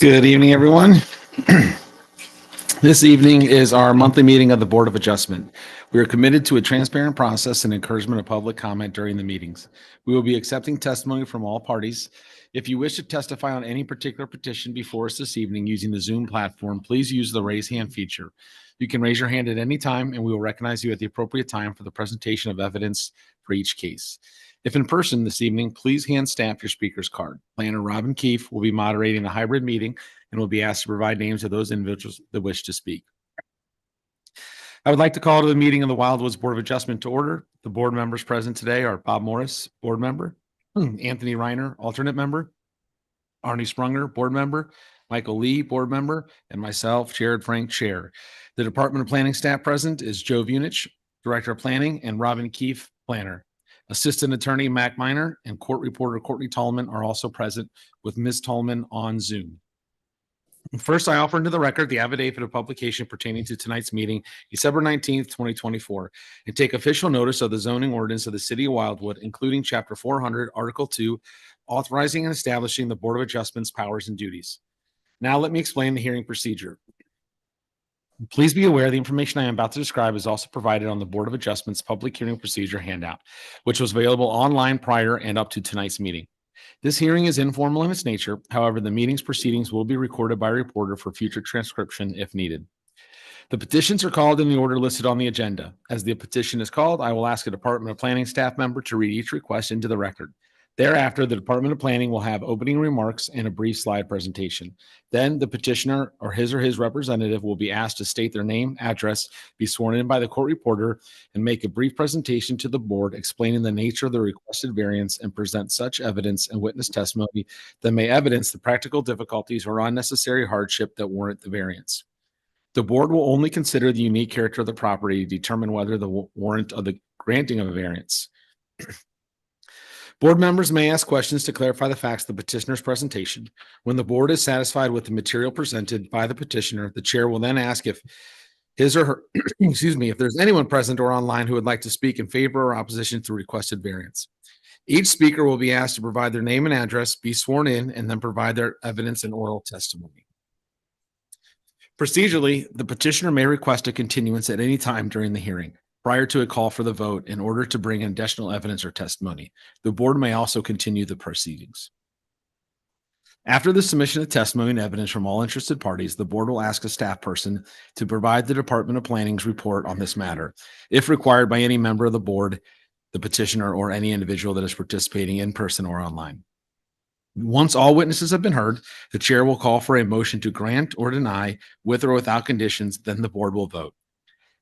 Good evening, everyone. This evening is our monthly meeting of the Board of Adjustment. We are committed to a transparent process and encouragement of public comment during the meetings. We will be accepting testimony from all parties. If you wish to testify on any particular petition before us this evening using the Zoom platform, please use the raise hand feature. You can raise your hand at any time, and we will recognize you at the appropriate time for the presentation of evidence for each case. If in person this evening, please hand staff your speaker's card. Planner Robin Keefe will be moderating the hybrid meeting and will be asked to provide names of those individuals that wish to speak. I would like to call to the meeting of the Wildwoods Board of Adjustment to order. The board members present today are Bob Morris, board member, Anthony Reiner, alternate member, Arnie Sprunger, board member, Michael Lee, board member, and myself, Jared Frank, chair. The Department of Planning staff present is Joe Vunich, Director of Planning, and Robin Keefe, planner. Assistant Attorney Mac Miner and Court Reporter Courtney Tallman are also present with Ms. Tallman on Zoom. First, I offer into the record the affidavit of publication pertaining to tonight's meeting, December 19th, 2024, and take official notice of the zoning ordinance of the City of Wildwood, including Chapter 400, Article 2, authorizing and establishing the Board of Adjustment's powers and duties. Now, let me explain the hearing procedure. Please be aware the information I am about to describe is also provided on the Board of Adjustment's public hearing procedure handout, which was available online prior and up to tonight's meeting. This hearing is informal in its nature. However, the meeting's proceedings will be recorded by a reporter for future transcription if needed. The petitions are called in the order listed on the agenda. As the petition is called, I will ask a Department of Planning staff member to read each request into the record. Thereafter, the Department of Planning will have opening remarks and a brief slide presentation. Then the petitioner or his representative will be asked to state their name, address, be sworn in by the court reporter, and make a brief presentation to the board explaining the nature of the requested variance and present such evidence and witness testimony that may evidence the practical difficulties or unnecessary hardship that warrant the variance. The board will only consider the unique character of the property to determine whether the warrant of the granting of a variance. Board members may ask questions to clarify the facts of the petitioner's presentation. When the board is satisfied with the material presented by the petitioner, the chair will then ask if his or her, if there's anyone present or online who would like to speak in favor or opposition to the requested variance. Each speaker will be asked to provide their name and address, be sworn in, and then provide their evidence and oral testimony. Procedurally, the petitioner may request a continuance at any time during the hearing, prior to a call for the vote in order to bring in additional evidence or testimony. The board may also continue the proceedings. After the submission of testimony and evidence from all interested parties, the board will ask a staff person to provide the Department of Planning's report on this matter, if required by any member of the board, the petitioner, or any individual that is participating in person or online. Once all witnesses have been heard, the chair will call for a motion to grant or deny with or without conditions, then the board will vote.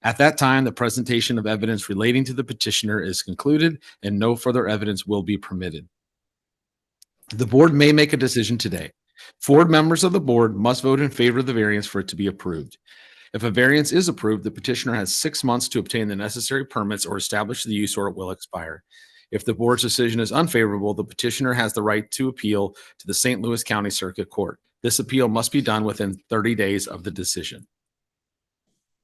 At that time, the presentation of evidence relating to the petitioner is concluded and no further evidence will be permitted. The board may make a decision today. 4 members of the board must vote in favor of the variance for it to be approved. If a variance is approved, the petitioner has 6 months to obtain the necessary permits or establish the use, or it will expire. If the board's decision is unfavorable, the petitioner has the right to appeal to the St. Louis County Circuit Court. This appeal must be done within 30 days of the decision.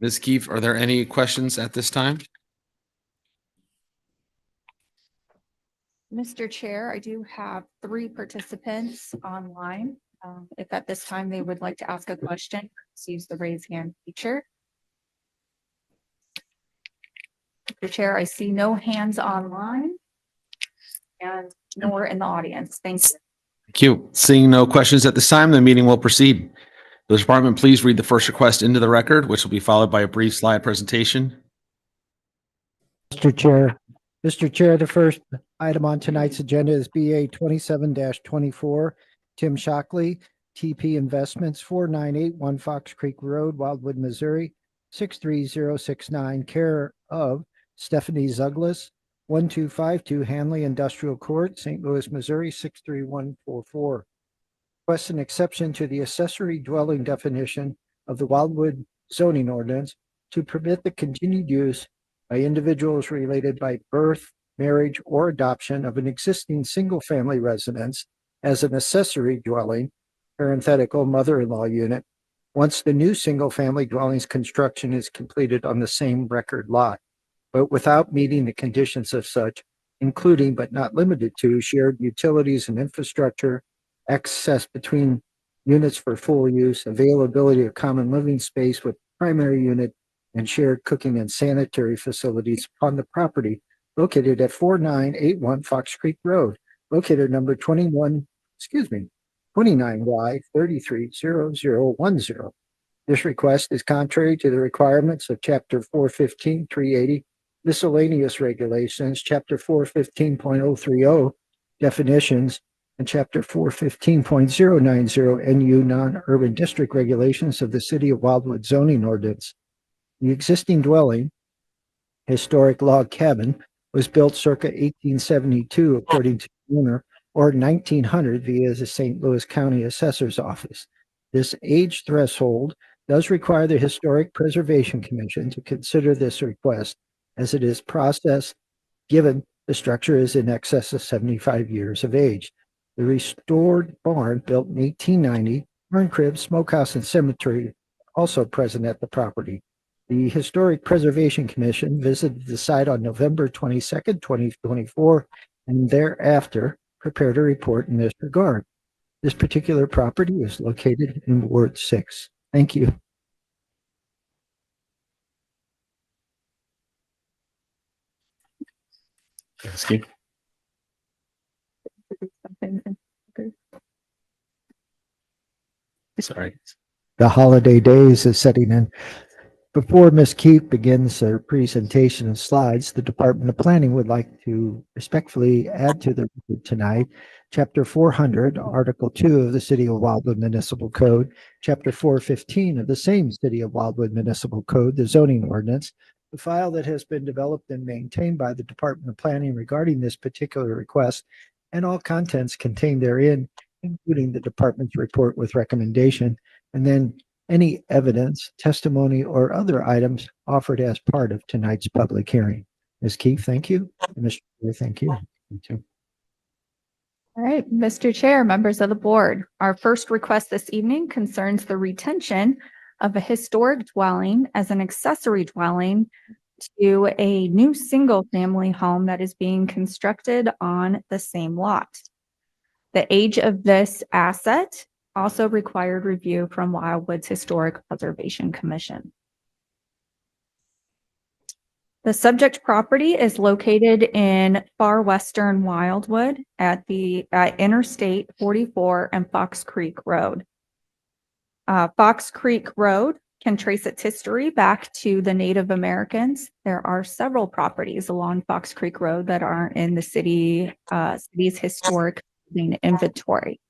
Ms. Keefe, are there any questions at this time? Mr. Chair, I do have 3 participants online. If at this time they would like to ask a question, please use the raise hand feature. Mr. Chair, I see no hands online and nor in the audience. Thank you. Thank you. Seeing no questions at this time, the meeting will proceed. The department, please read the first request into the record, which will be followed by a brief slide presentation. Mr. Chair, the first item on tonight's agenda is BA 27-24, Tim Shockley, TP Investments, 4981 Fox Creek Road, Wildwood, Missouri, 63069, care of Stephanie Zuglis, 1252 Hanley Industrial Court, St. Louis, Missouri, 63144. Request an exception to the accessory dwelling definition of the Wildwood zoning ordinance to permit the continued use by individuals related by birth, marriage, or adoption of an existing single-family residence as an accessory dwelling, parenthetical mother-in-law unit, once the new single-family dwelling's construction is completed on the same record lot, but without meeting the conditions of such, including but not limited to shared utilities and infrastructure, access between units for full use, availability of common living space with primary unit and shared cooking and sanitary facilities upon the property located at 4981 Fox Creek Road, located number 29Y 330010. This request is contrary to the requirements of Chapter 415, 380 miscellaneous regulations, Chapter 415.030 definitions, and Chapter 415.090 NU non-urban district regulations of the City of Wildwood zoning ordinance. The existing dwelling, historic log cabin, was built circa 1872 according to the owner, or 1900 via the St. Louis County Assessor's Office. This age threshold does require the Historic Preservation Commission to consider this request as it is processed given the structure is in excess of 75 years of age. The restored barn built in 1890, barn crib, smokehouse, and cemetery also present at the property. The Historic Preservation Commission visited the site on November 22nd, 2024, and thereafter prepared a report in this regard. This particular property is located in Ward 6. Thank you. Skip. Sorry. The holiday days is setting in. Before Ms. Keefe begins her presentation and slides, the Department of Planning would like to respectfully add to the record tonight Chapter 400, Article 2 of the City of Wildwood Municipal Code, Chapter 415 of the same City of Wildwood Municipal Code, the zoning ordinance. The file that has been developed and maintained by the Department of Planning regarding this particular request and all contents contained therein, including the department's report with recommendation, and then any evidence, testimony, or other items offered as part of tonight's public hearing. Ms. Keefe, thank you. And Mr. Chair, thank you. Thank you. All right, Mr. Chair, members of the board, our first request this evening concerns the retention of a historic dwelling as an accessory dwelling to a new single-family home that is being constructed on the same lot. The age of this asset also required review from Wildwood's Historic Preservation Commission. The subject property is located in far western Wildwood at the Interstate 44 and Fox Creek Road. Fox Creek Road can trace its history back to the Native Americans. There are several properties along Fox Creek Road that are in the city's historic inventory.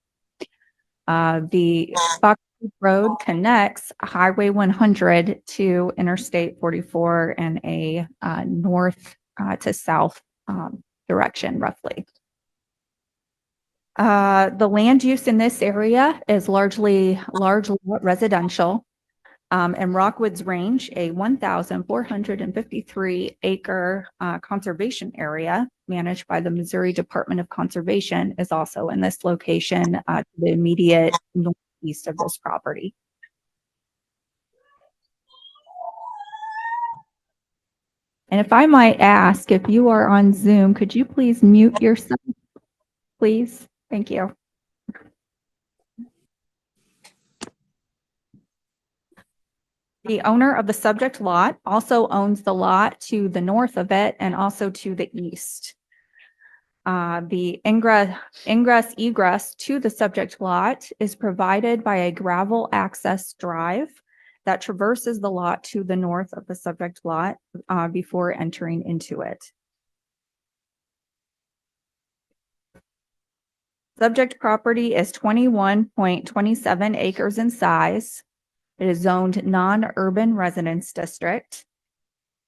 The Fox Creek Road connects Highway 100 to Interstate 44 and a north to south direction, roughly. The land use in this area is largely residential. And Rockwood's Range, a 1,453 acre conservation area managed by the Missouri Department of Conservation, is also in this location to the immediate northeast of this property. And if I might ask, if you are on Zoom, could you please mute yourself, please? Thank you. The owner of the subject lot also owns the lot to the north of it and also to the east. The ingress egress to the subject lot is provided by a gravel access drive that traverses the lot to the north of the subject lot before entering into it. Subject property is 21.27 acres in size. It is zoned non-urban residence district,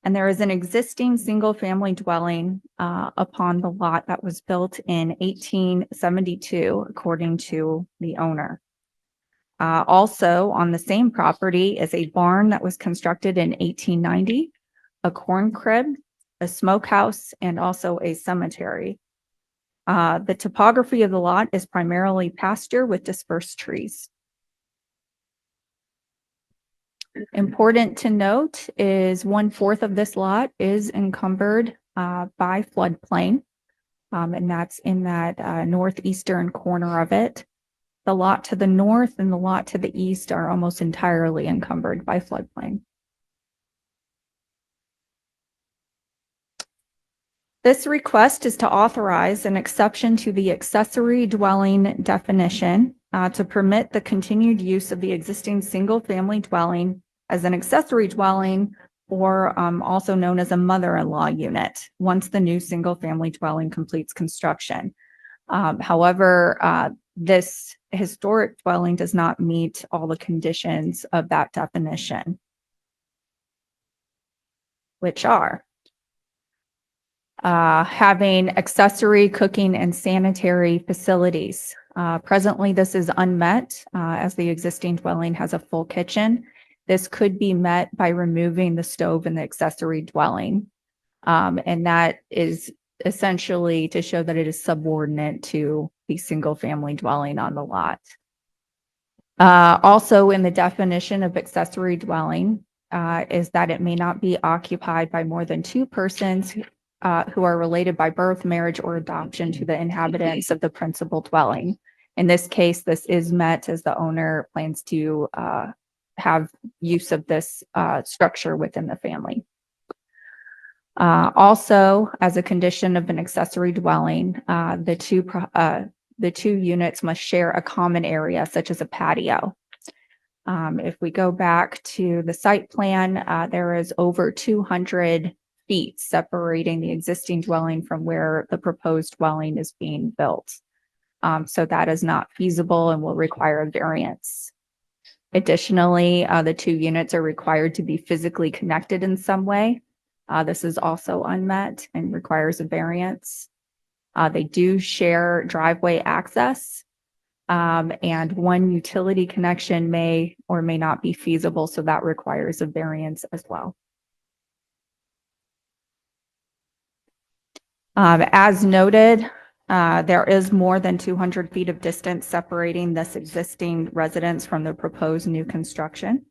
and there is an existing single-family dwelling upon the lot that was built in 1872, according to the owner. Also on the same property is a barn that was constructed in 1890, a corn crib, a smokehouse, and also a cemetery. The topography of the lot is primarily pasture with dispersed trees. Important to note is 1/4 of this lot is encumbered by floodplain, and that's in that northeastern corner of it. The lot to the north and the lot to the east are almost entirely encumbered by floodplain. This request is to authorize an exception to the accessory dwelling definition to permit the continued use of the existing single-family dwelling as an accessory dwelling, or also known as a mother-in-law unit, once the new single-family dwelling completes construction. However, this historic dwelling does not meet all the conditions of that definition, which are having accessory cooking and sanitary facilities. Presently, this is unmet as the existing dwelling has a full kitchen. This could be met by removing the stove in the accessory dwelling. And that is essentially to show that it is subordinate to the single family dwelling on the lot. Also in the definition of accessory dwelling is that it may not be occupied by more than two persons who are related by birth, marriage, or adoption to the inhabitants of the principal dwelling. In this case, this is met as the owner plans to have use of this structure within the family. Also, as a condition of an accessory dwelling, the two units must share a common area, such as a patio. If we go back to the site plan, there is over 200 feet separating the existing dwelling from where the proposed dwelling is being built. So that is not feasible and will require a variance. Additionally, the two units are required to be physically connected in some way. This is also unmet and requires a variance. They do share driveway access, and one utility connection may or may not be feasible, so that requires a variance as well. As noted, there is more than 200 feet of distance separating this existing residence from the proposed new construction.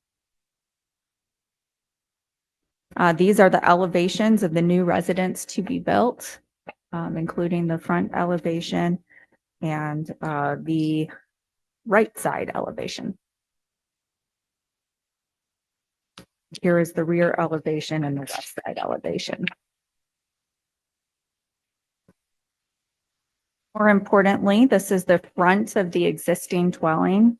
These are the elevations of the new residence to be built, including the front elevation and the right side elevation. Here is the rear elevation and the west side elevation. More importantly, this is the front of the existing dwelling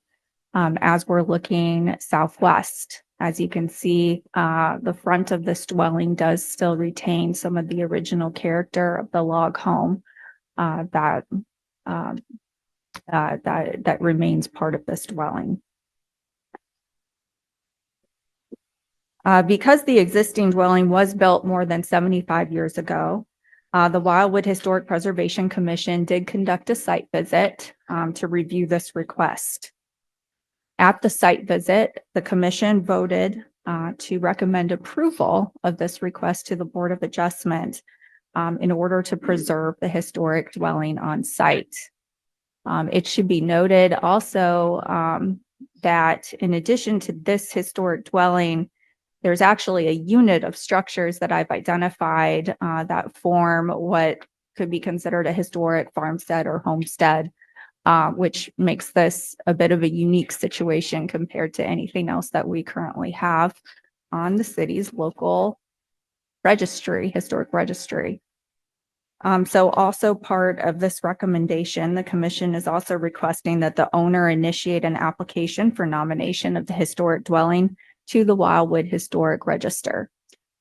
as we're looking southwest. As you can see, the front of this dwelling does still retain some of the original character of the log home that remains part of this dwelling. Because the existing dwelling was built more than 75 years ago, the Wildwood Historic Preservation Commission did conduct a site visit to review this request. At the site visit, the commission voted to recommend approval of this request to the Board of Adjustment in order to preserve the historic dwelling on site. It should be noted also that in addition to this historic dwelling, there's actually a unit of structures that I've identified that form what could be considered a historic farmstead or homestead, which makes this a bit of a unique situation compared to anything else that we currently have on the city's local registry, historic registry. So also part of this recommendation, the commission is also requesting that the owner initiate an application for nomination of the historic dwelling to the Wildwood Historic Register.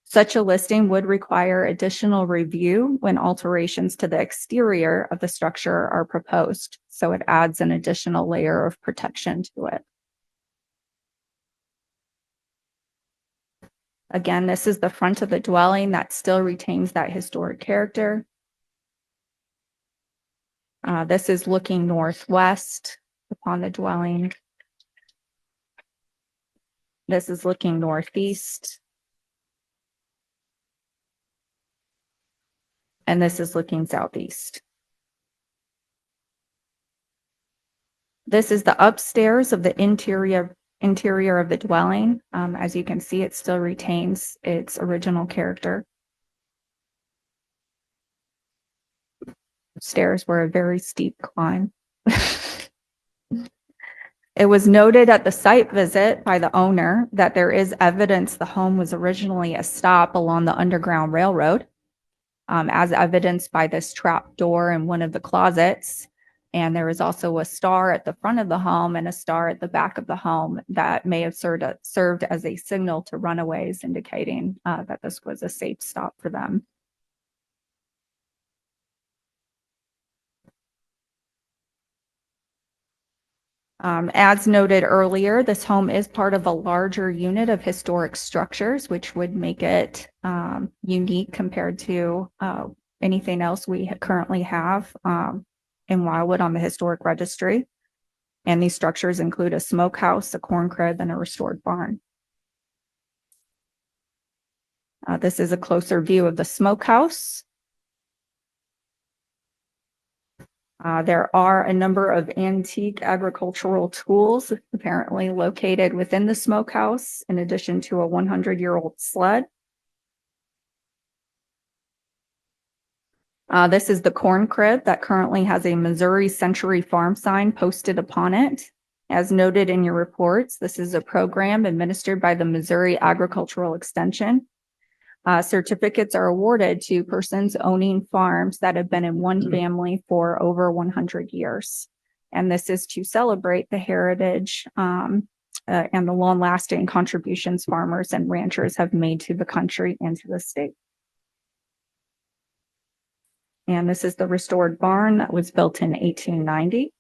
Such a listing would require additional review when alterations to the exterior of the structure are proposed. So it adds an additional layer of protection to it. Again, this is the front of the dwelling that still retains that historic character. This is looking northwest upon the dwelling. This is looking northeast. And this is looking southeast. This is the upstairs of the interior of the dwelling. As you can see, it still retains its original character. Stairs were a very steep climb. It was noted at the site visit by the owner that there is evidence the home was originally a stop along the Underground Railroad, as evidenced by this trap door in one of the closets. And there is also a star at the front of the home and a star at the back of the home that may have served as a signal to runaways, indicating that this was a safe stop for them. As noted earlier, this home is part of a larger unit of historic structures, which would make it unique compared to anything else we currently have in Wildwood on the historic registry. And these structures include a smokehouse, a corn crib, and a restored barn. This is a closer view of the smokehouse. There are a number of antique agricultural tools apparently located within the smokehouse, in addition to a 100-year-old sled. This is the corn crib that currently has a Missouri Century Farm sign posted upon it. As noted in your reports, this is a program administered by the Missouri Agricultural Extension. Certificates are awarded to persons owning farms that have been in one family for over 100 years. And this is to celebrate the heritage and the long-lasting contributions farmers and ranchers have made to the country and to the state. And this is the restored barn that was built in 1890.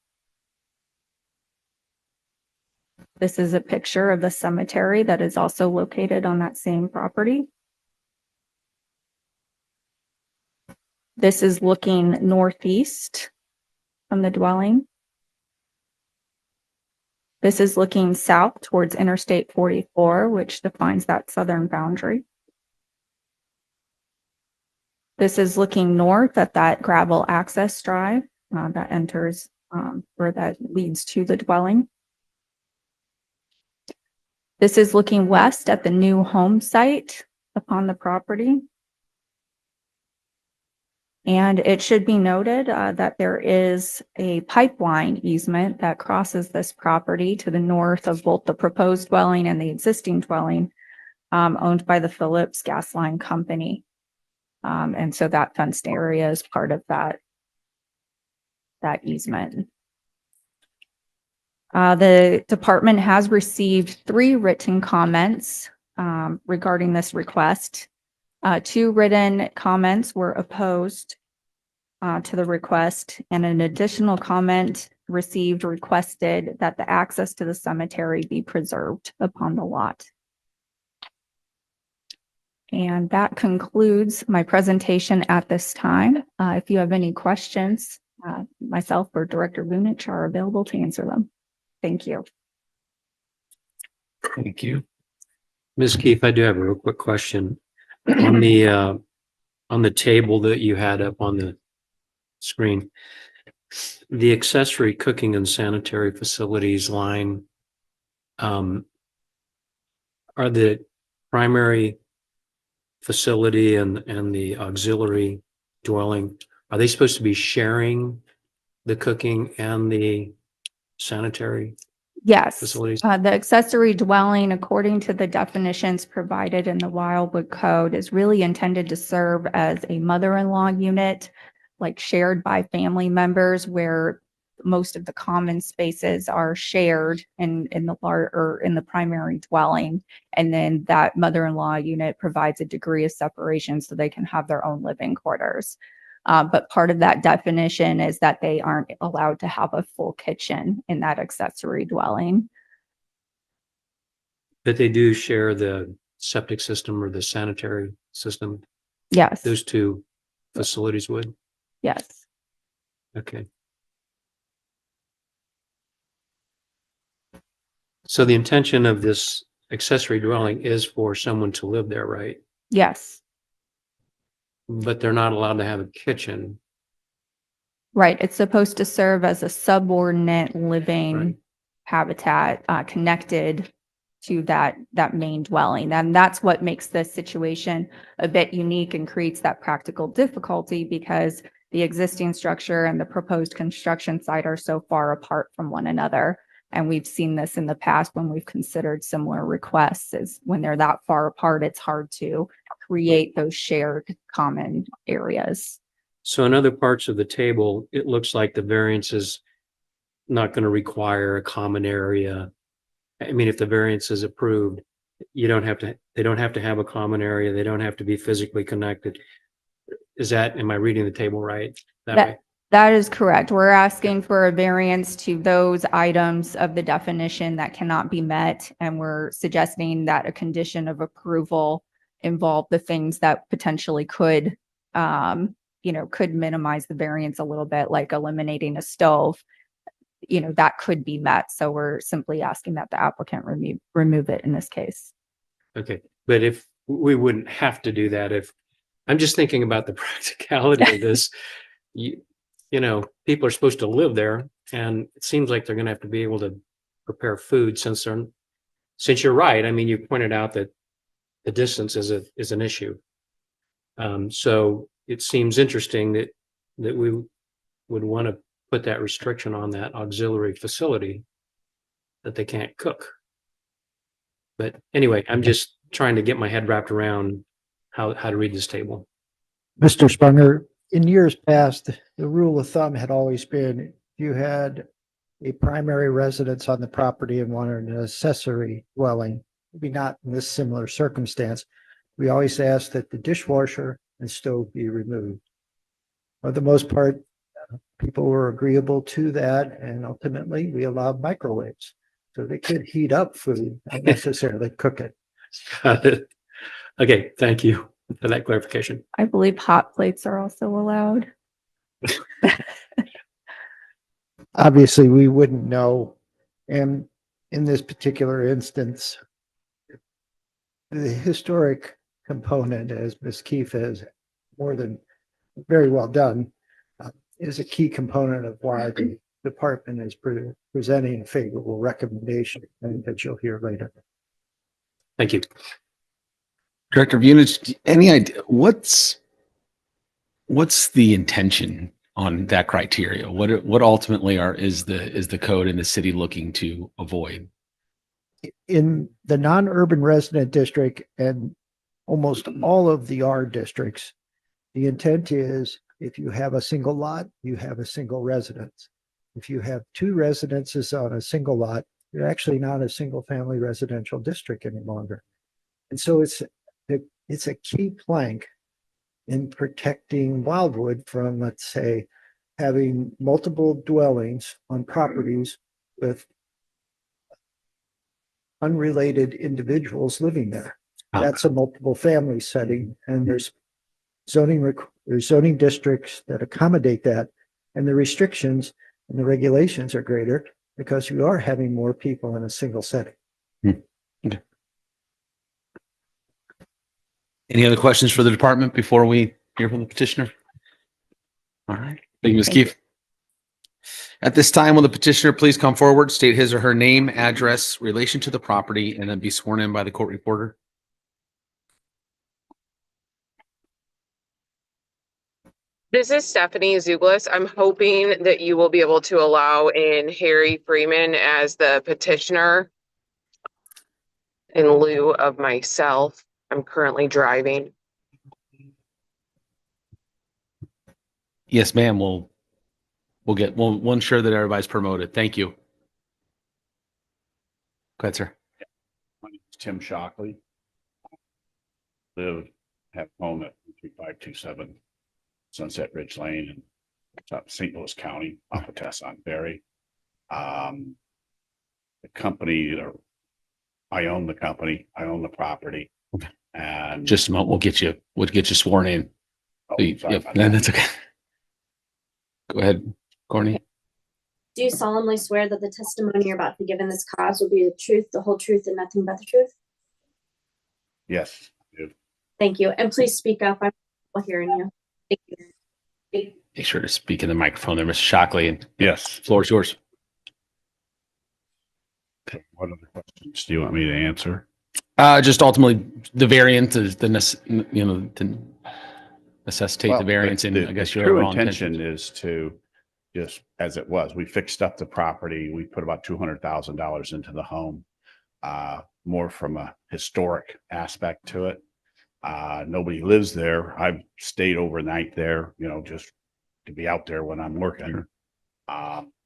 This is a picture of the cemetery that is also located on that same property. This is looking northeast from the dwelling. This is looking south towards Interstate 44, which defines that southern boundary. This is looking north at that gravel access drive that enters or that leads to the dwelling. This is looking west at the new home site upon the property. And it should be noted that there is a pipeline easement that crosses this property to the north of both the proposed dwelling and the existing dwelling, owned by the Phillips Gas Line Company. And so that fenced area is part of that easement. The department has received 3 written comments regarding this request. 2 written comments were opposed to the request, and an additional comment received requested that the access to the cemetery be preserved upon the lot. And that concludes my presentation at this time. If you have any questions, myself or Director Vunich are available to answer them. Thank you. Thank you. Ms. Keefe, I do have a real quick question. On the table that you had up on the screen, the accessory cooking and sanitary facilities line, are the primary facility and the auxiliary dwelling, are they supposed to be sharing the cooking and the sanitary Yes. facilities? The accessory dwelling, according to the definitions provided in the Wildwood Code, is really intended to serve as a mother-in-law unit, like shared by family members, where most of the common spaces are shared in the primary dwelling. And then that mother-in-law unit provides a degree of separation so they can have their own living quarters. But part of that definition is that they aren't allowed to have a full kitchen in that accessory dwelling. But they do share the septic system or the sanitary system? Yes. Those 2 facilities would? Yes. Okay. So the intention of this accessory dwelling is for someone to live there, right? Yes. But they're not allowed to have a kitchen. Right. It's supposed to serve as a subordinate living Right. habitat connected to that main dwelling. And that's what makes this situation a bit unique and creates that practical difficulty, because the existing structure and the proposed construction site are so far apart from one another And we've seen this in the past when we've considered similar requests, is when they're that far apart, it's hard to create those shared common areas. So in other parts of the table, it looks like the variance is not going to require a common area. I mean, if the variance is approved, they don't have to have a common area. They don't have to be physically connected. Am I reading the table right? That way? That is correct. We're asking for a variance to those items of the definition that cannot be met. And we're suggesting that a condition of approval involve the things that potentially could, could minimize the variance a little bit, like eliminating a stove. That could be met. So we're simply asking that the applicant remove it in this case. Okay, but if we wouldn't have to do that, I'm just thinking about the practicality of this. People are supposed to live there, and it seems like they're going to have to be able to prepare food since you're right. I mean, you pointed out that the distance is an issue. So it seems interesting that we would want to put that restriction on that auxiliary facility that they can't cook. But anyway, I'm just trying to get my head wrapped around how to read this table. Mr. Sprunger, in years past, the rule of thumb had always been if you had a primary residence on the property and wanted an accessory dwelling, maybe not in this similar circumstance, we always asked that the dishwasher and stove be removed. For the most part, people were agreeable to that, and ultimately we allowed microwaves. So they could heat up food, not necessarily cook it. Got it. Okay, thank you for that clarification. I believe hot plates are also allowed. Obviously, we wouldn't know. And in this particular instance, the historic component, as Ms. Keefe has more than very well done, is a key component of why the department is presenting a favorable recommendation, and that you'll hear later. Thank you. Director Vunich, any idea what's the intention on that criteria? What ultimately is the code in the city looking to avoid? In the non-urban resident district and almost all of the R districts, the intent is if you have a single lot, you have a single residence. If you have two residences on a single lot, you're actually not a single family residential district any longer. And so it's a key plank in protecting Wildwood from, let's say, having multiple dwellings on properties with unrelated individuals living there. That's a multiple family setting, and there's zoning districts that accommodate that, and the restrictions and the regulations are greater because you are having more people in a single setting. Okay. Any other questions for the department before we hear from the petitioner? All right. Thank you, Ms. Keefe. At this time, will the petitioner please come forward, state his or her name, address, relation to the property, and then be sworn in by the court reporter? This is Stephanie Zuglis. I'm hoping that you will be able to allow in Harry Freeman as the petitioner in lieu of myself. I'm currently driving. Yes, ma'am. We'll ensure that everybody's promoted. Thank you. Go ahead, sir. My name is Tim Shockley. Have home at 3527 Sunset Ridge Lane in St. Louis County, off of Tesson Ferry. The company, I own the company, I own the property, and Just a moment. We'll get you sworn in. sorry Yep, about no, that. that's okay. Go ahead, Courtney. Do you solemnly swear that the testimony you're about to give in this cause will be the truth, the whole truth, and nothing but the truth? Yes, I do. Thank you. And please speak up. I'm hearing you. Thank you. Make sure to speak in the microphone there, Mr. Shockley, and Yes. floor is yours. What other questions do you want me to answer? Just ultimately the variant is to necessitate the Well, variance, and the I guess the your true overall intention is to just as it was. We fixed up the property. We put about $200,000 into the home. More from a historic aspect to it. Nobody lives there. I've stayed overnight there, just to be out there when I'm working.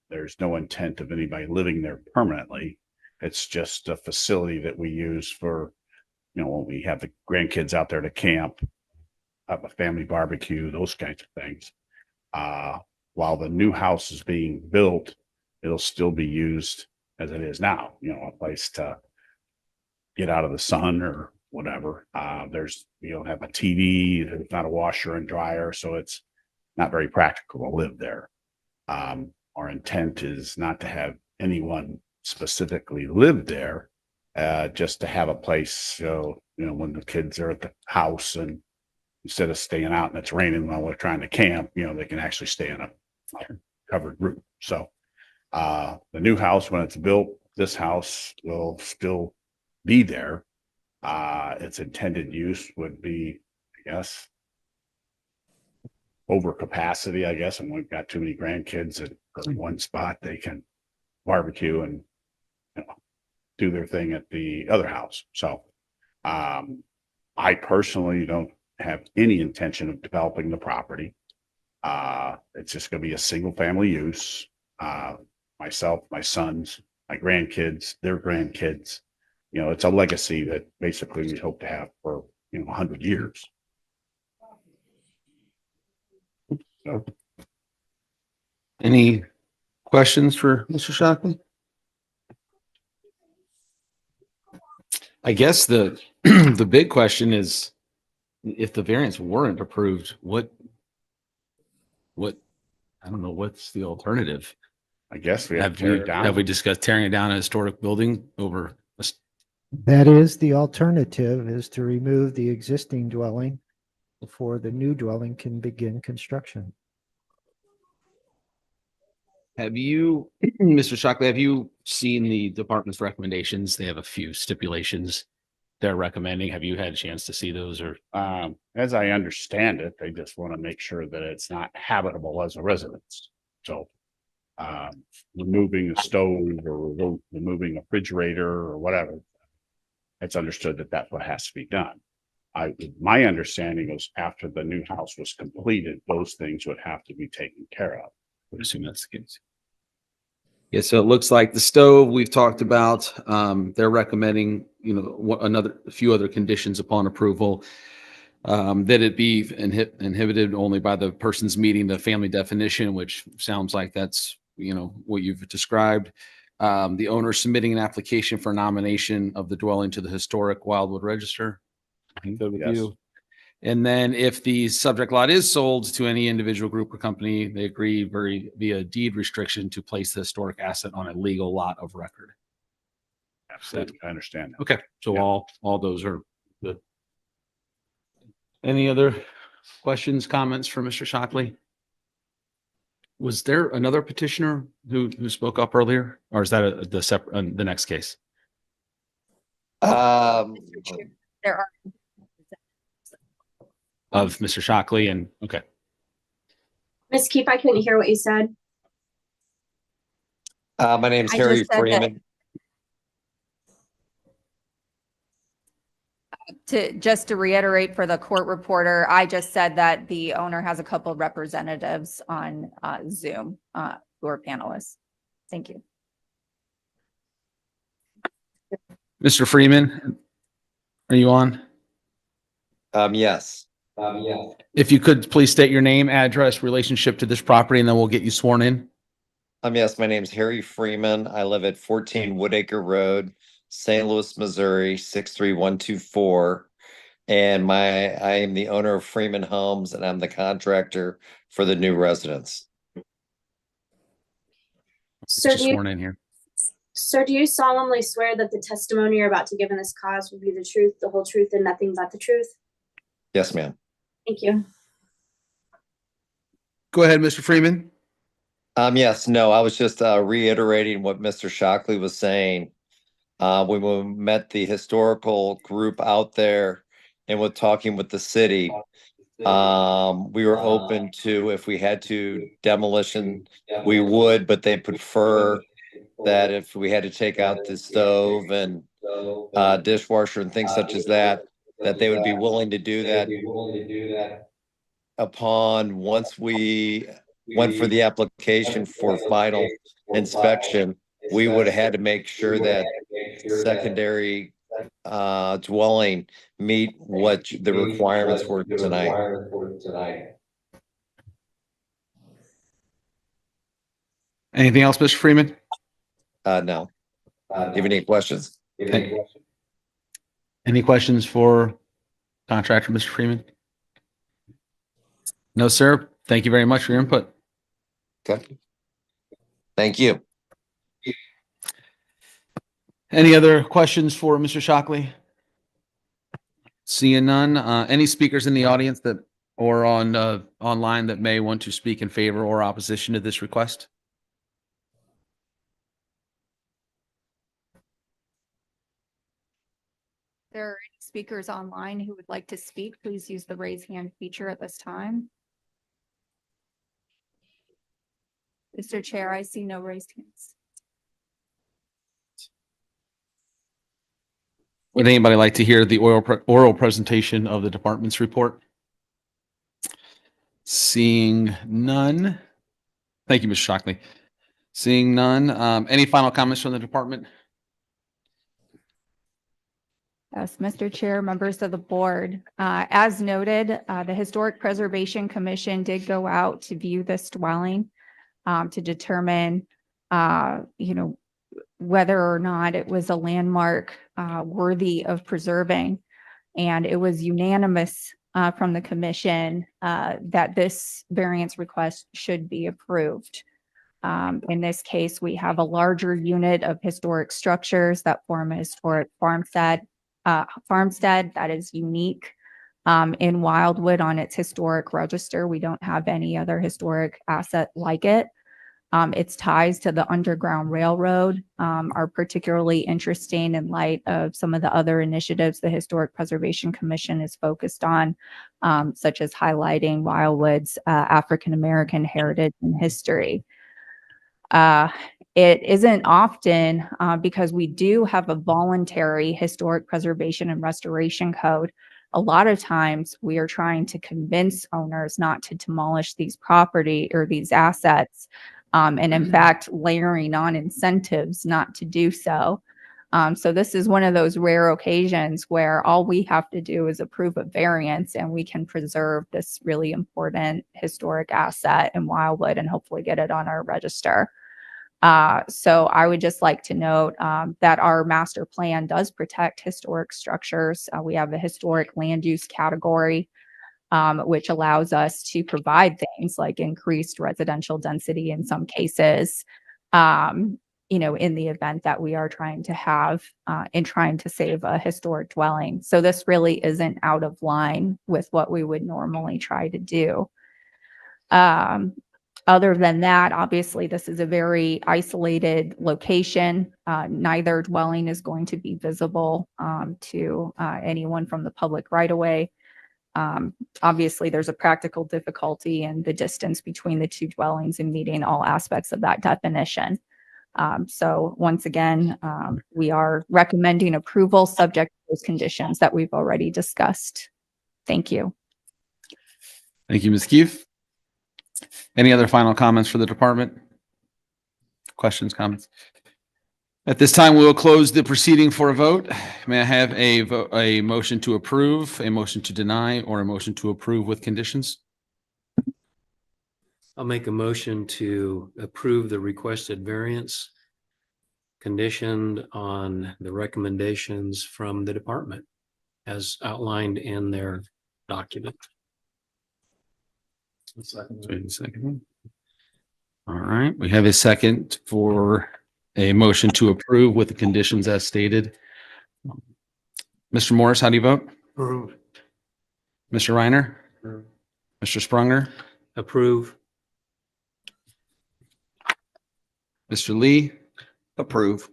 There's no intent of anybody living there permanently. It's just a facility that we use for, when we have the grandkids out there to camp, have a family barbecue, those kinds of things. While the new house is being built, it'll still be used as it is now, a place to get out of the sun or whatever. You don't have a TV, there's not a washer and dryer, so it's not very practical to live there. Our intent is not to have anyone specifically live there, just to have a place. So, when the kids are at the house and instead of staying out and it's raining while we're trying to camp, they can actually stay in a covered roof. So, the new house, when it's built, this house will still be there. Its intended use would be, I guess, over capacity, I guess, and we've got too many grandkids at one spot. They can barbecue and do their thing at the other house. So I personally don't have any intention of developing the property. It's just going to be a single family use. Myself, my sons, my grandkids, their grandkids. It's a legacy that basically we hope to have for 100 years. So, Any questions for Mr. Shockley? I guess the the big question is, if the variance weren't approved, what I don't know, what's the alternative? I guess we have to tear it down. Have we discussed tearing it down a historic building over? That is the alternative, is to remove the existing dwelling before the new dwelling can begin construction. Have you, Mr. Shockley, have you seen the department's recommendations? They have a few stipulations they're recommending. Have you had a chance to see those, or? As I understand it, they just want to make sure that it's not habitable as a residence. So removing a stove or removing a refrigerator or whatever, it's understood that that's what has to be done. My understanding was after the new house was completed, those things would have to be taken care of. Would assume that's the case. Yeah, so it looks like the stove we've talked about. They're recommending, a few other conditions upon approval. That it be inhibited only by the persons meeting the family definition, which sounds like that's, what you've described. The owner submitting an application for nomination of the dwelling to the historic Wildwood Register. I think that would Yes. do. And then if the subject lot is sold to any individual group or company, they agree via deed restriction to place the historic asset on a legal lot of record. Absolutely, I understand that. Okay, so Yeah. all those are good. Any other questions, comments for Mr. Shockley? Was there another petitioner who spoke up earlier, or is that the next case? There are. Of Mr. Shockley and, okay. Ms. Keefe, I couldn't hear what you said. My name's I Harry just said that- Freeman. Just to reiterate for the court reporter, I just said that the owner has a couple of representatives on Zoom who are panelists. Thank you. Mr. Freeman, are you on? Yes. If you could please state your name, address, relationship to this property, and then we'll get you sworn in. Yes, my name's Harry Freeman. I live at 14 Woodacre Road, St. Louis, Missouri, 63124. And I am the owner of Freeman Homes, and I'm the contractor for the new residence. Sir, Get you sworn in here. Sir, do you solemnly swear that the testimony you're about to give in this cause will be the truth, the whole truth, and nothing but the truth? Yes, ma'am. Thank you. Go ahead, Mr. Freeman. Yes, no, I was just reiterating what Mr. Shockley was saying. When we met the historical group out there and with talking with the city, We were open to, if we had to demolition, we would, but they prefer that if we had to take out the stove and dishwasher and things such as that, that they would be willing to do that upon, once we went for the application for final inspection, we would have had to make sure that secondary dwelling meet what the requirements were tonight. Anything else, Mr. Freeman? No. You have any questions? Any questions for contractor, Mr. Freeman? No, sir. Thank you very much for your input. Okay. Thank you. Any other questions for Mr. Shockley? Seeing none, any speakers in the audience that, or on, online that may want to speak in favor or opposition to this request? If there are any speakers online who would like to speak, please use the raise hand feature at this time. Mr. Chair, I see no raised hands. Would anybody like to hear the oral presentation of the department's report? Seeing none. Thank you, Mr. Shockley. Seeing none, any final comments from the department? Yes, Mr. Chair, members of the board, as noted, the Historic Preservation Commission did go out to view this dwelling to determine, whether or not it was a landmark worthy of preserving. And it was unanimous from the commission that this variance request should be approved. In this case, we have a larger unit of historic structures that form a historic farmstead that is unique in Wildwood on its historic register. We don't have any other historic asset like it. Its ties to the Underground Railroad are particularly interesting in light of some of the other initiatives the Historic Preservation Commission is focused on, such as highlighting Wildwood's African-American heritage and history. It isn't often because we do have a voluntary historic preservation and restoration code. A lot of times we are trying to convince owners not to demolish these property or these assets. And in fact, layering on incentives not to do so. So this is one of those rare occasions where all we have to do is approve a variance and we can preserve this really important historic asset in Wildwood and hopefully get it on our register. So I would just like to note that our master plan does protect historic structures. We have a historic land use category, which allows us to provide things like increased residential density in some cases, in the event that we are trying to save a historic dwelling. So this really isn't out of line with what we would normally try to do. Other than that, obviously, this is a very isolated location. Neither dwelling is going to be visible to anyone from the public right away. Obviously, there's a practical difficulty in the distance between the two dwellings and meeting all aspects of that definition. So once again, we are recommending approval subject to those conditions that we've already discussed. Thank you. Thank you, Ms. Keefe. Any other final comments for the department? Questions, comments? At this time, we will close the proceeding for a vote. May I have a motion to approve, a motion to deny, or a motion to approve with conditions? I'll make a motion to approve the requested variance conditioned on the recommendations from the department as outlined in their document. Second. All right, we have a second for a motion to approve with the conditions as stated. Mr. Morris, how do you vote? Approve. Mr. Reiner? Mr. Sprunger? Approve. Mr. Lee? Approve.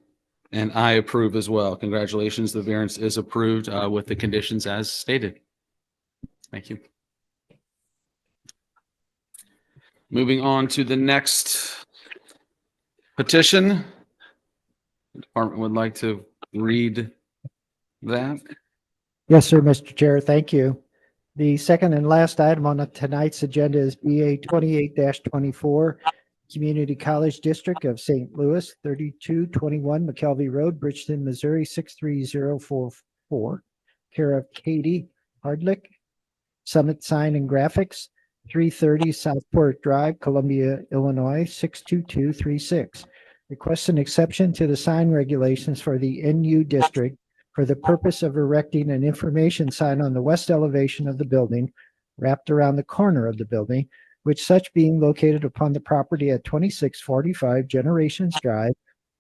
And I approve as well. Congratulations, the variance is approved with the conditions as stated. Thank you. Moving on to the next petition. The department would like to read that. Yes, sir, Mr. Chair. Thank you. The second and last item on tonight's agenda is BA 28-24, Community College District of St. Louis, 3221 McKelvey Road, Bridgeton, Missouri, 63044. Care of Katie Hardlick, Summit Sign and Graphics, 330 Southport Drive, Columbia, Illinois, 62236. Requests an exception to the sign regulations for the NU district for the purpose of erecting an information sign on the west elevation of the building, wrapped around the corner of the building, which such being located upon the property at 2645 Generations Drive,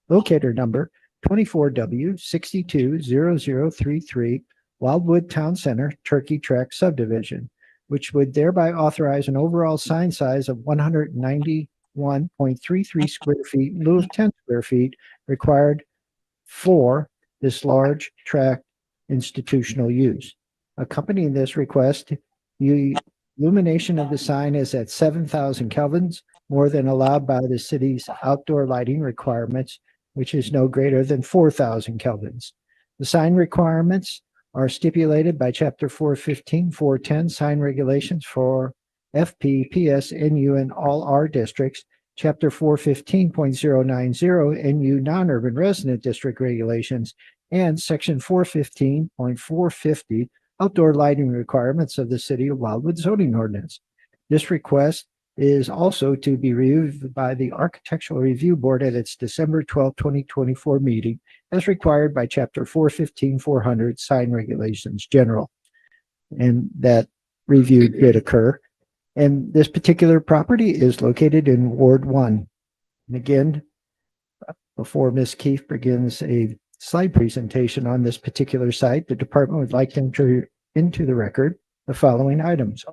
locator number 24W620033, Wildwood Town Center, Turkey Track subdivision, which would thereby authorize an overall sign size of 191.33 square feet in lieu of 10 square feet required for this large tract institutional use. Accompanying this request, the illumination of the sign is at 7,000 kelvins, more than allowed by the city's outdoor lighting requirements, which is no greater than 4,000 kelvins. The sign requirements are stipulated by Chapter 415, 410 sign regulations for FP, PS, NU, and all R districts, Chapter 415.090 NU non-urban resident district regulations, and Section 415.450 outdoor lighting requirements of the City of Wildwood zoning ordinance. This request is also to be reviewed by the Architectural Review Board at its December 12, 2024 meeting, as required by Chapter 415-400 Sign Regulations General. And that review did occur. And this particular property is located in Ward 1. And again, before Ms. Keefe begins a slide presentation on this particular site, the department would like to enter into the record the following items.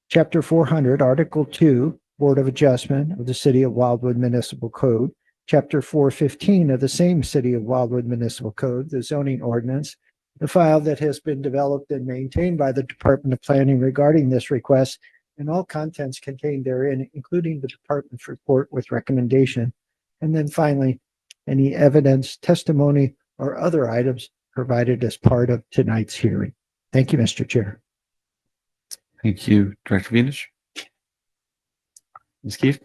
Chapter 400, Article 2, Board of Adjustment of the City of Wildwood Municipal Code. Chapter 415 of the same City of Wildwood Municipal Code, the zoning ordinance, the file that has been developed and maintained by the Department of Planning regarding this request, and all contents contained therein, including the department's report with recommendation. And then finally, any evidence, testimony, or other items provided as part of tonight's hearing. Thank you, Mr. Chair. Thank you, Director Veenish. Ms. Keefe?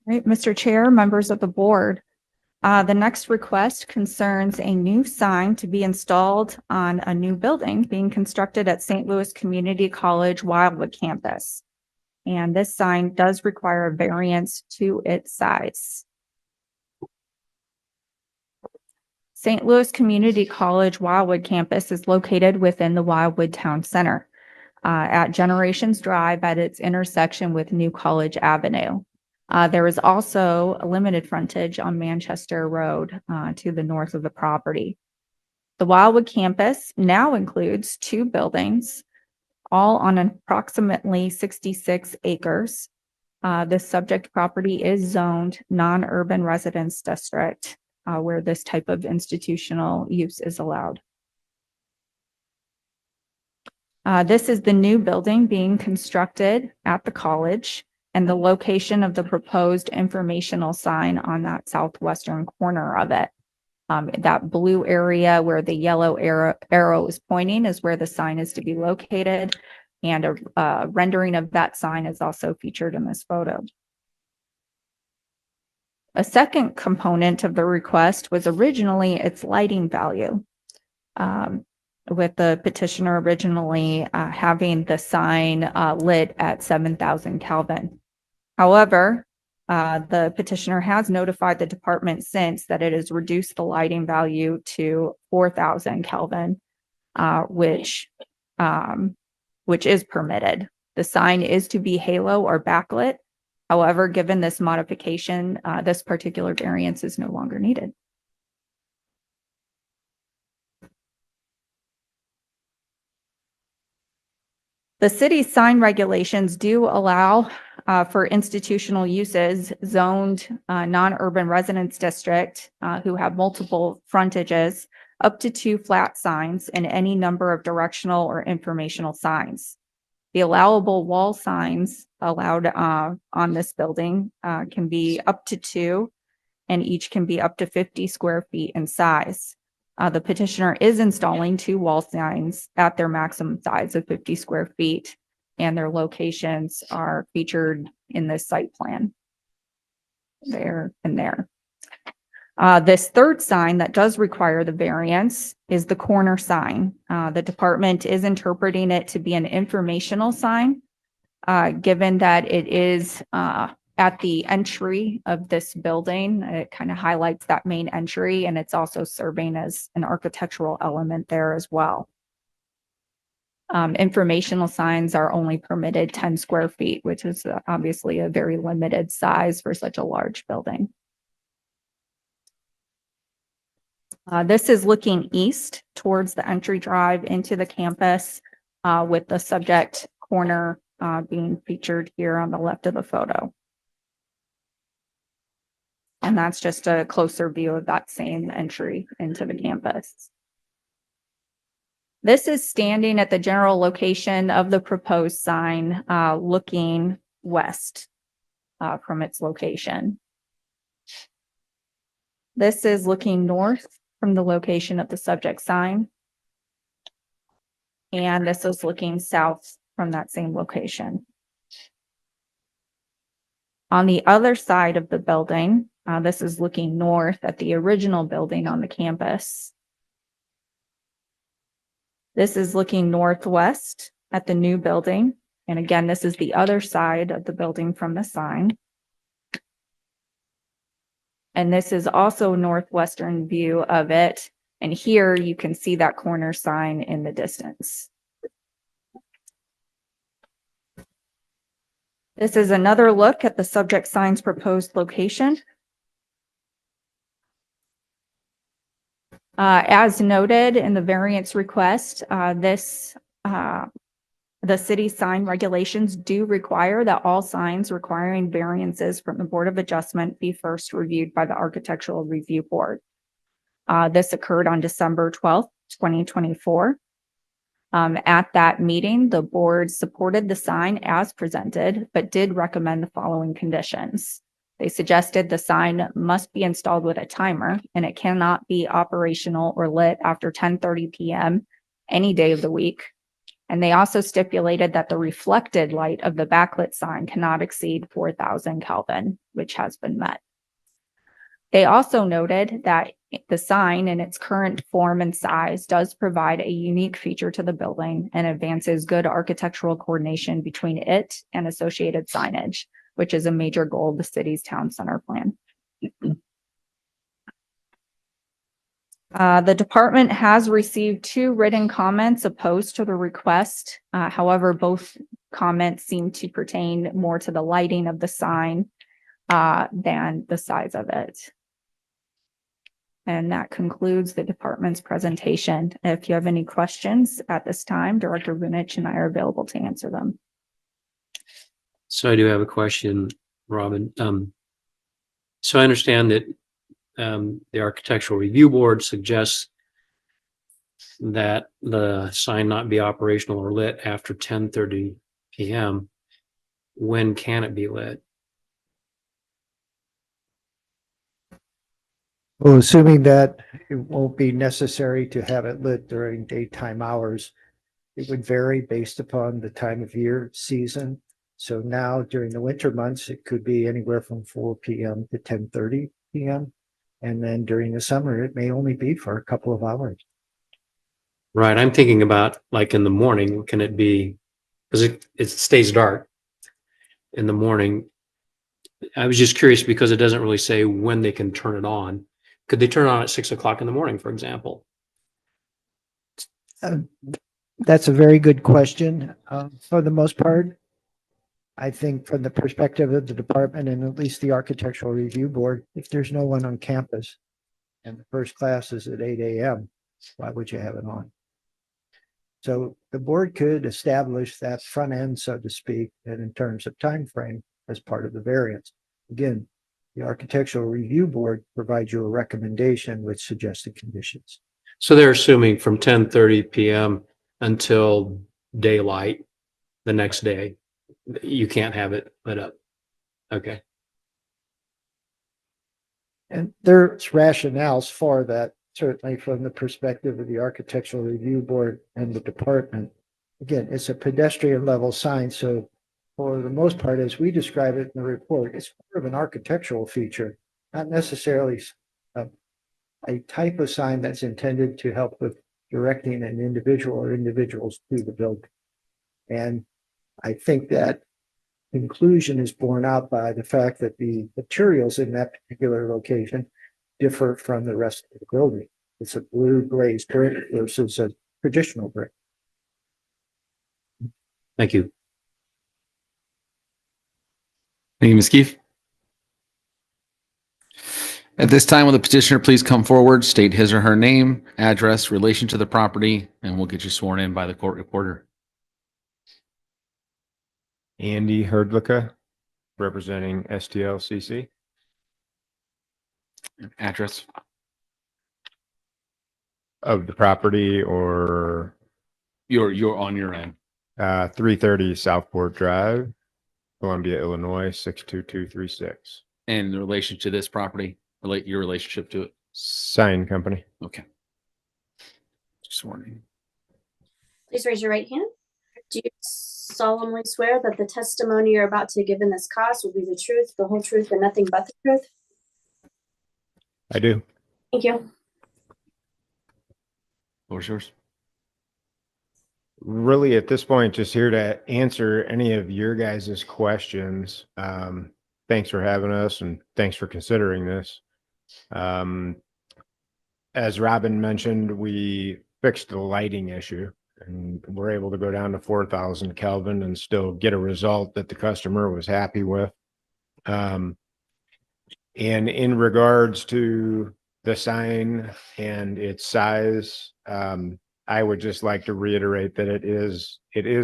Right, Mr. Chair, members of the board. The next request concerns a new sign to be installed on a new building being constructed at St. Louis Community College Wildwood campus. And this sign does require a variance to its size. St. Louis Community College Wildwood campus is located within the Wildwood Town Center at Generations Drive at its intersection with New College Avenue. There is also a limited frontage on Manchester Road to the north of the property. The Wildwood campus now includes 2 buildings, all on approximately 66 acres. This subject property is zoned non-urban residence district, where this type of institutional use is allowed. This is the new building being constructed at the college and the location of the proposed informational sign on that southwestern corner of it. That blue area where the yellow arrow is pointing is where the sign is to be located, and a rendering of that sign is also featured in this photo. A second component of the request was originally its lighting value, with the petitioner originally having the sign lit at 7,000 Kelvin. However, the petitioner has notified the department since that it has reduced the lighting value to 4,000 Kelvin, which is permitted. The sign is to be halo or backlit. However, given this modification, this particular variance is no longer needed. The city's sign regulations do allow for institutional uses zoned non-urban residence district who have multiple frontages up to 2 flat signs and any number of directional or informational signs. The allowable wall signs allowed on this building can be up to 2, and each can be up to 50 square feet in size. The petitioner is installing 2 wall signs at their maximum size of 50 square feet, and their locations are featured in this site plan. There and there. This third sign that does require the variance is the corner sign. The department is interpreting it to be an informational sign, given that it is at the entry of this building. It kind of highlights that main entry, and it's also serving as an architectural element there as well. Informational signs are only permitted 10 square feet, which is obviously a very limited size for such a large building. This is looking east towards the entry drive into the campus, with the subject corner being featured here on the left of the photo. And that's just a closer view of that same entry into the campus. This is standing at the general location of the proposed sign, looking west from its location. This is looking north from the location of the subject sign. And this is looking south from that same location. On the other side of the building, this is looking north at the original building on the campus. This is looking northwest at the new building. And again, this is the other side of the building from the sign. And this is also a northwestern view of it. And here you can see that corner sign in the distance. This is another look at the subject sign's proposed location. As noted in the variance request, the city sign regulations do require that all signs requiring variances from the Board of Adjustment be first reviewed by the Architectural Review Board. This occurred on December 12th, 2024. At that meeting, the board supported the sign as presented, but did recommend the following conditions. They suggested the sign must be installed with a timer, and it cannot be operational or lit after 10:30 p.m. any day of the week. And they also stipulated that the reflected light of the backlit sign cannot exceed 4,000 Kelvin, which has been met. They also noted that the sign in its current form and size does provide a unique feature to the building and advances good architectural coordination between it and associated signage, which is a major goal of the city's town center plan. The department has received 2 written comments opposed to the request. However, both comments seem to pertain more to the lighting of the sign than the size of it. And that concludes the department's presentation. If you have any questions at this time, Director Vunich and I are available to answer them. So I do have a question, Robin. So I understand that the Architectural Review Board suggests that the sign not be operational or lit after 10:30 p.m. When can it be lit? Well, assuming that it won't be necessary to have it lit during daytime hours, it would vary based upon the time of year, season. So now during the winter months, it could be anywhere from 4 p.m. to 10:30 p.m. And then during the summer, it may only be for a couple of hours. Right. I'm thinking about like in the morning, can it be, because it stays dark in the morning. I was just curious because it doesn't really say when they can turn it on. Could they turn it on at 6 o'clock in the morning, for example? That's a very good question. For the most part, I think from the perspective of the department and at least the Architectural Review Board, if there's no one on campus and the first class is at 8 a.m., why would you have it on? So the board could establish that front end, so to speak, and in terms of time frame as part of the variance. Again, the Architectural Review Board provides you a recommendation with suggested conditions. So they're assuming from 10:30 p.m. until daylight, the next day, you can't have it lit up. Okay. And there's rationales for that, certainly from the perspective of the Architectural Review Board and the department. Again, it's a pedestrian level sign, so for the most part, as we describe it in the report, it's more of an architectural feature, not necessarily a type of sign that's intended to help with directing an individual or individuals to the building. And I think that conclusion is borne out by the fact that the materials in that particular location differ from the rest of the building. It's a blue glazed brick versus a traditional brick. Thank you. Thank you, Ms. Keefe. At this time, will the petitioner please come forward, state his or her name, address, relation to the property, and we'll get you sworn in by the court reporter. Andy Herdlicka, representing STLCC. Address. Of the property or You're on your end. 330 Southport Drive, Columbia, Illinois, 62236. And in relation to this property, your relationship to it. Sign company. Okay. Sworn in. Please raise your right hand. Do you solemnly swear that the testimony you're about to give in this cause will be the truth, the whole truth, and nothing but the truth? I do. Thank you. Floor's yours. Really, at this point, just here to answer any of your guys' questions. Thanks for having us and thanks for considering this. As Robin mentioned, we fixed the lighting issue and we're able to go down to 4,000 Kelvin and still get a result that the customer was happy with. And in regards to the sign and its size, I would just like to reiterate that it is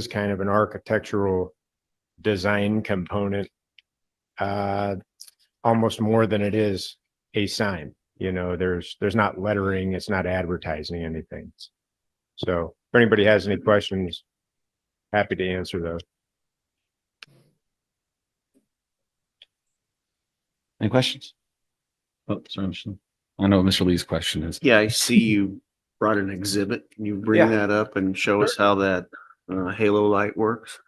kind of an architectural design component, almost more than it is a sign. You know, there's not lettering, it's not advertising anything. So if anybody has any questions, happy to answer those. Any questions? Oh, sorry, Mr. I know what Mr. Lee's question is. Yeah, I see you brought an exhibit. Can you bring Yeah. that up and show us how that halo light works?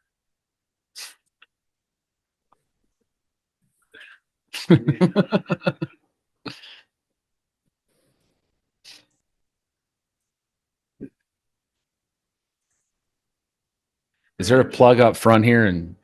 Is there a plug up front here? And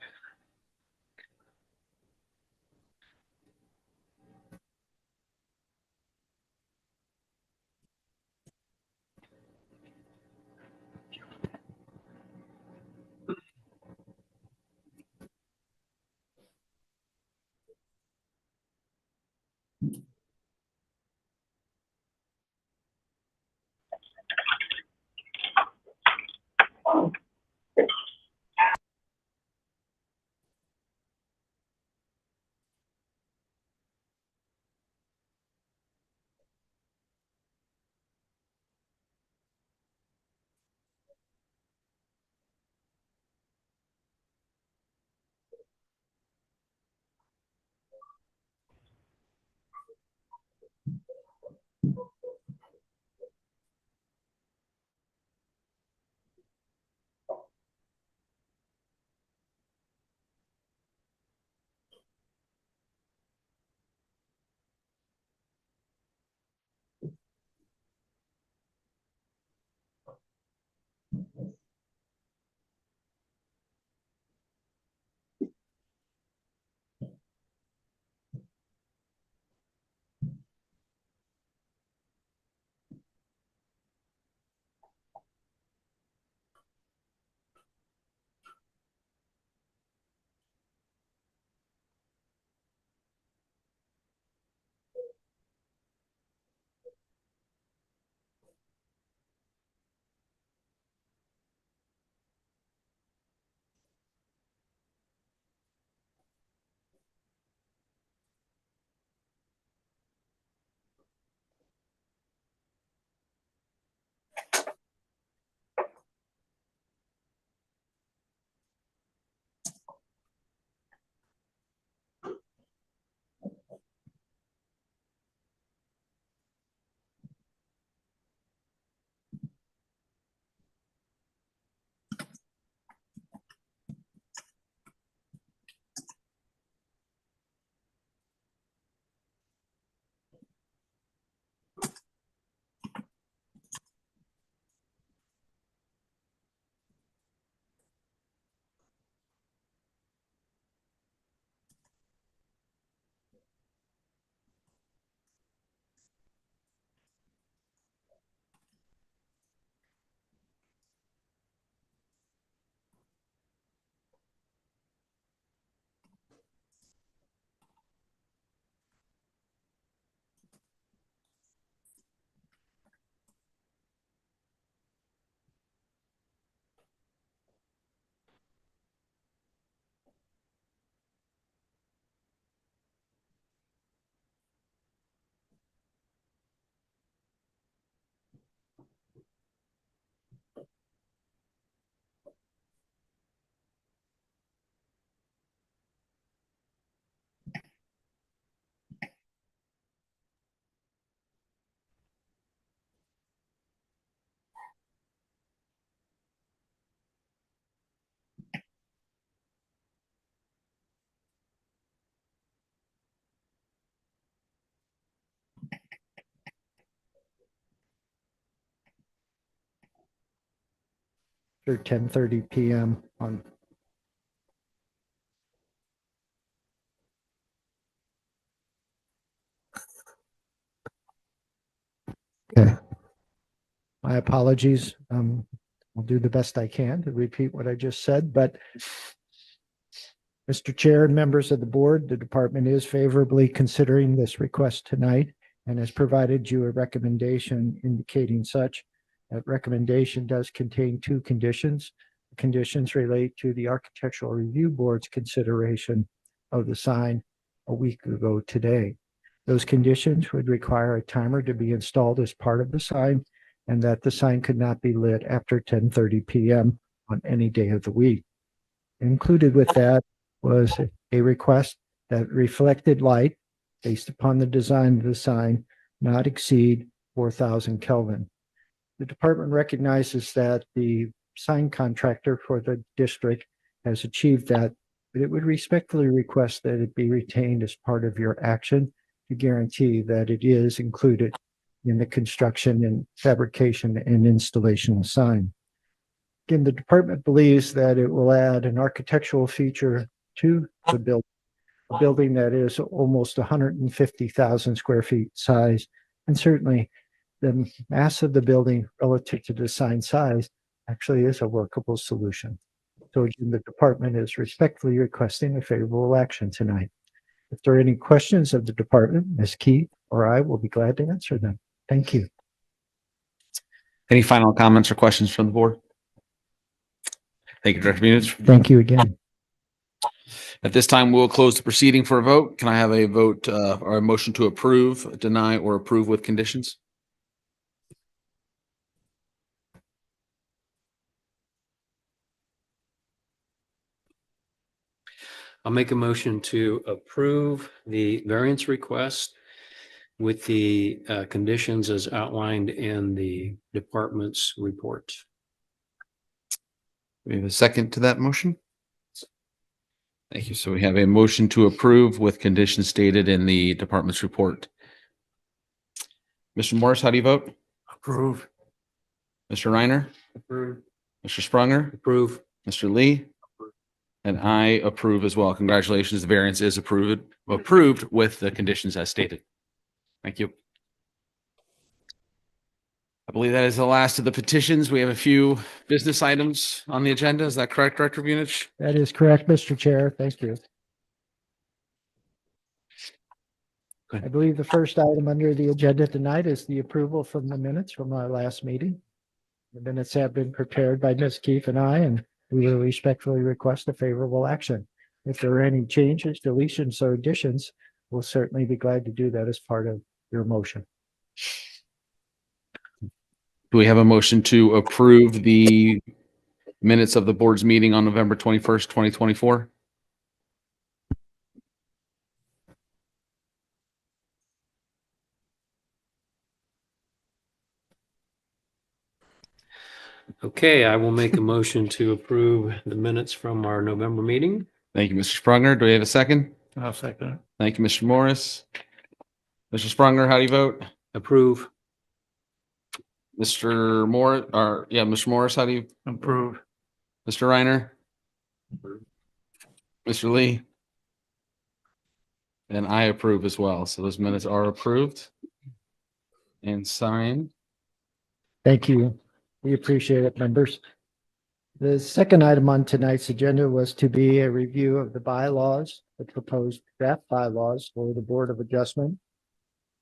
after 10:30 PM on. Okay. My apologies. I'll do the best I can to repeat what I just said, but Mr. Chair and members of the board, the department is favorably considering this request tonight and has provided you a recommendation indicating such. That recommendation does contain two conditions. The conditions relate to the Architectural Review Board's consideration of the sign a week ago today. Those conditions would require a timer to be installed as part of the sign and that the sign could not be lit after 10:30 PM on any day of the week. Included with that was a request that reflected light based upon the design of the sign not exceed 4,000 Kelvin. The department recognizes that the sign contractor for the district has achieved that, but it would respectfully request that it be retained as part of your action to guarantee that it is included in the construction and fabrication and installation of sign. Again, the department believes that it will add an architectural feature to the building, a building that is almost 150,000 square feet size, and certainly the mass of the building relative to the sign size actually is a workable solution. So again, the department is respectfully requesting a favorable action tonight. If there are any questions of the department, Ms. Keith or I will be glad to answer them. Thank you. Any final comments or questions from the board? Thank you, Director Munoz. Thank you again. At this time, we'll close the proceeding for a vote. Can I have a vote or a motion to approve, deny, or approve with conditions? I'll make a motion to approve the variance request with the conditions as outlined in the department's report. We have a second to that motion? Thank you. So we have a motion to approve with conditions stated in the department's report. Mr. Morris, how do you vote? Approve. Mr. Reiner? Approve. Mr. Sprunger? Approve. Mr. Lee? And I approve as well. Congratulations. The variance is approved with the conditions as stated. Thank you. I believe that is the last of the petitions. We have a few business items on the agenda. Is that correct, Director Bunich? That is correct, Mr. Chair. Thank you. I believe the first item under the agenda tonight is the approval from the minutes from our last meeting. The minutes have been prepared by Ms. Keefe and I, and we will respectfully request a favorable action. If there are any changes, deletions, or additions, we'll certainly be glad to do that as part of your motion. Do we have a motion to approve the minutes of the board's meeting on November 21st, 2024? Okay, I will make a motion to approve the minutes from our November meeting. Thank you, Mr. Sprunger. Do we have a second? I'll second it. Thank you, Mr. Morris. Mr. Sprunger, how do you vote? Approve. Mr. Mr. Morris, how do you? Approve. Mr. Reiner? Mr. Lee? And I approve as well. So those minutes are approved and signed. Thank you. We appreciate it, members. The second item on tonight's agenda was to be a review of the bylaws, the proposed draft bylaws for the Board of Adjustment.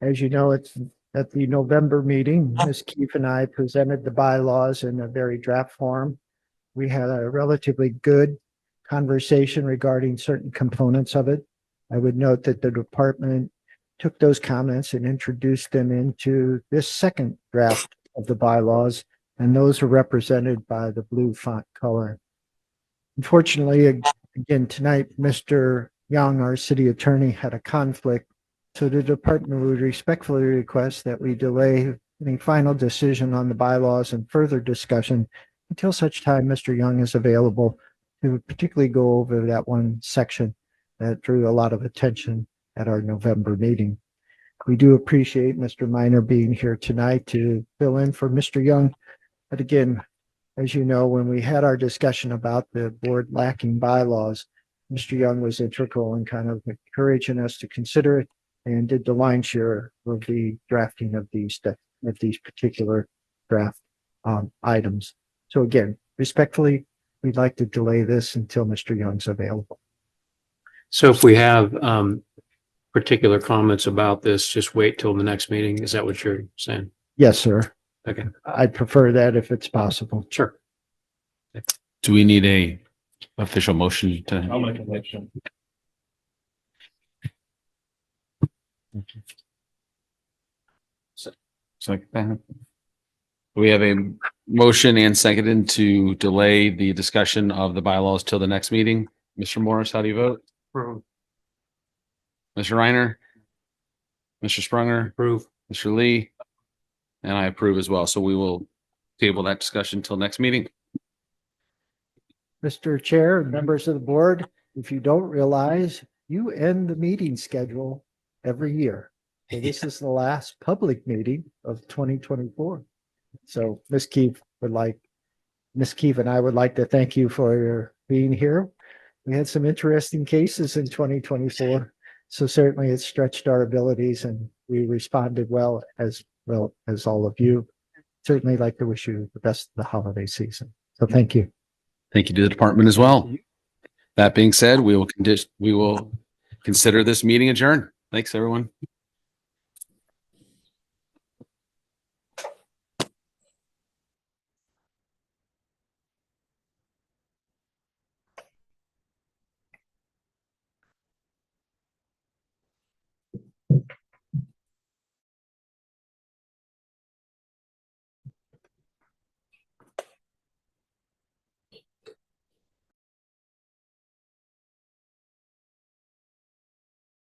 As you know, it's at the November meeting, Ms. Keefe and I presented the bylaws in a very draft form. We had a relatively good conversation regarding certain components of it. I would note that the department took those comments and introduced them into this second draft of the bylaws, and those are represented by the blue font color. Unfortunately, again, tonight, Mr. Young, our city attorney, had a conflict, so the department would respectfully request that we delay any final decision on the bylaws and further discussion until such time Mr. Young is available to particularly go over that one section that drew a lot of attention at our November meeting. We do appreciate Mr. Minor being here tonight to fill in for Mr. Young. But again, As you know, when we had our discussion about the board lacking bylaws, Mr. Young was integral in kind of encouraging us to consider it and did the lion's share of the drafting of these particular draft items. So again, respectfully, we'd like to delay this until Mr. Young's available. So if we have particular comments about this, just wait till the next meeting. Is that what you're saying? Yes, sir. Okay, I'd prefer that if it's possible. sure. Do we need a official motion to? I'll make a motion. Second that. We have a motion and seconded to delay the discussion of the bylaws till the next meeting. Mr. Morris, how do you vote? Mr. Reiner? Mr. Sprunger? Approve. Mr. Lee? And I approve as well. So we will table that discussion till next meeting. Mr. Chair, members of the board, if you don't realize, you end the meeting schedule every year. So this is the last public meeting of 2024. So Ms. Keefe and I would like to thank you for your being here. We had some interesting cases in 2024. So certainly it stretched our abilities and we responded well as all of you. Certainly like to wish you the best of the holiday season. So thank you. Thank you to the department as well. That being said, we will consider this meeting adjourned. Thanks, everyone.